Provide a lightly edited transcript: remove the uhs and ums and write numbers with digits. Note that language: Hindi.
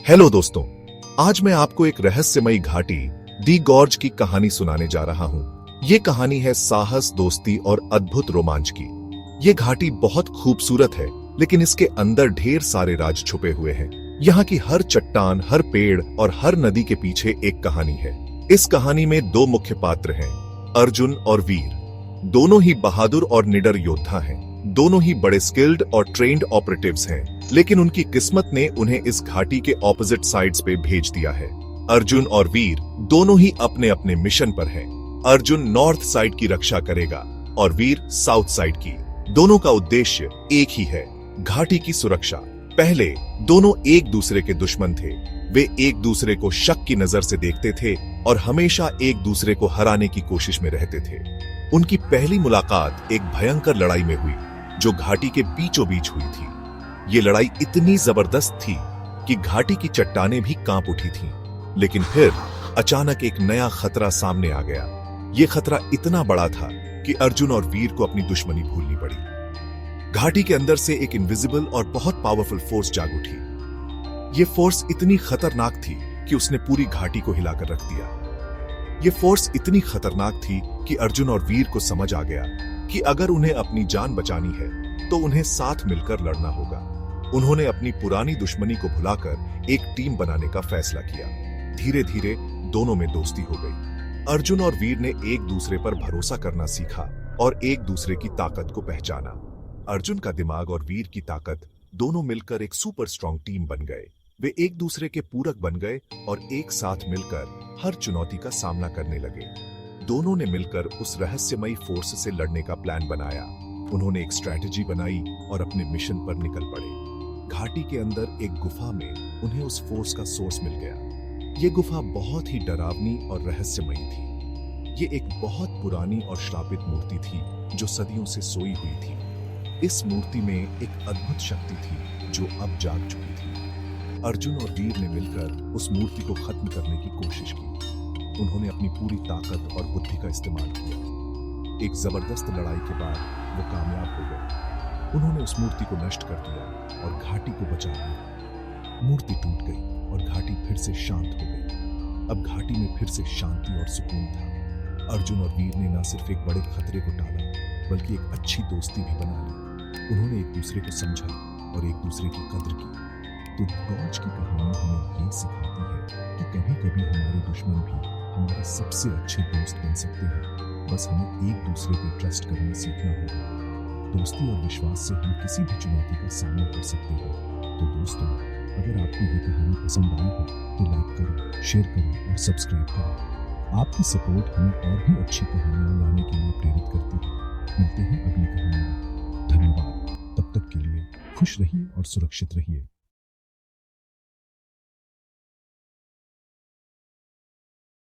हेलो दोस्तों, आज मैं आपको एक रहस्यमयी घाटी दी गॉर्ज की कहानी सुनाने जा रहा हूँ। ये कहानी है साहस, दोस्ती और अद्भुत रोमांच की। ये घाटी बहुत खूबसूरत है, लेकिन इसके अंदर ढेर सारे राज छुपे हुए हैं। यहाँ की हर चट्टान, हर पेड़ और हर नदी के पीछे एक कहानी है। इस कहानी में दो मुख्य पात्र हैं, अर्जुन और वीर। दोनों ही बहादुर और निडर योद्धा हैं। दोनों ही बड़े स्किल्ड और ट्रेन्ड ऑपरेटिव्स हैं, लेकिन उनकी किस्मत ने उन्हें इस घाटी के ऑपोजिट साइड्स पे भेज दिया है। अर्जुन और वीर दोनों ही अपने अपने मिशन पर हैं। अर्जुन नॉर्थ साइड की रक्षा करेगा और वीर साउथ साइड की। दोनों का उद्देश्य एक ही है, घाटी की सुरक्षा। पहले दोनों एक दूसरे के दुश्मन थे। वे एक दूसरे को शक की नजर से देखते थे और हमेशा एक दूसरे को हराने की कोशिश में रहते थे। उनकी पहली मुलाकात एक भयंकर लड़ाई में हुई, जो घाटी के बीचों बीच हुई थी। ये लड़ाई इतनी जबरदस्त थी कि घाटी की चट्टानें भी कांप उठी थीं। लेकिन फिर अचानक एक नया खतरा सामने आ गया। ये खतरा इतना बड़ा था कि अर्जुन और वीर को अपनी दुश्मनी भूलनी पड़ी। घाटी के अंदर से एक इनविजिबल और बहुत पावरफुल फोर्स जाग उठी। ये फोर्स इतनी खतरनाक थी कि उसने पूरी घाटी को हिलाकर रख दिया। ये फोर्स इतनी खतरनाक थी कि अर्जुन और वीर को समझ आ गया कि अगर उन्हें अपनी जान बचानी है तो उन्हें साथ मिलकर लड़ना होगा। उन्होंने अपनी पुरानी दुश्मनी को भुलाकर एक टीम बनाने का फैसला किया। धीरे धीरे दोनों में दोस्ती हो गई। अर्जुन और वीर ने एक दूसरे पर भरोसा करना सीखा और एक दूसरे की ताकत को पहचाना। अर्जुन का दिमाग और वीर की ताकत दोनों मिलकर एक सुपर स्ट्रॉन्ग टीम बन गए। वे एक दूसरे के पूरक बन गए और एक साथ मिलकर हर चुनौती का सामना करने लगे। दोनों ने मिलकर उस रहस्यमयी फोर्स से लड़ने का प्लान बनाया। उन्होंने एक स्ट्रैटेजी बनाई और अपने मिशन पर निकल पड़े। घाटी के अंदर एक गुफा में उन्हें उस फोर्स का सोर्स मिल गया। ये गुफा बहुत ही डरावनी और रहस्यमयी थी। ये एक बहुत पुरानी और श्रापित मूर्ति थी जो सदियों से सोई हुई थी। इस मूर्ति में एक अद्भुत शक्ति थी जो अब जाग चुकी थी। अर्जुन और वीर ने मिलकर उस मूर्ति को खत्म करने की कोशिश की। उन्होंने अपनी पूरी ताकत और बुद्धि का इस्तेमाल किया। एक जबरदस्त लड़ाई के बाद वो कामयाब हो गए। उन्होंने उस मूर्ति को नष्ट कर दिया और घाटी को बचा लिया। मूर्ति टूट गई और घाटी फिर से शांत हो गई। अब घाटी में फिर से शांति और सुकून था। अर्जुन और वीर ने न सिर्फ एक बड़े खतरे को टाला, बल्कि एक अच्छी दोस्ती भी बना ली। उन्होंने एक दूसरे को समझा और एक दूसरे की कद्र की। तो गॉर्ज की कहानी हमें ये सिखाती है कि कभी कभी हमारे दुश्मन भी हमारे सबसे अच्छे दोस्त बन सकते हैं। बस हमें एक दूसरे पे ट्रस्ट करना सीखना होगा। दोस्ती और विश्वास से हम किसी भी चुनौती का सामना कर सकते हैं। तो दोस्तों, अगर आपको ये कहानी पसंद आई हो तो लाइक करो, शेयर करो और सब्सक्राइब करो। आपकी सपोर्ट हमें और भी अच्छी कहानियां लाने के लिए प्रेरित करती है। मिलते हैं अगली कहानी में। धन्यवाद। तब तक के लिए खुश रहिए और सुरक्षित रहिए।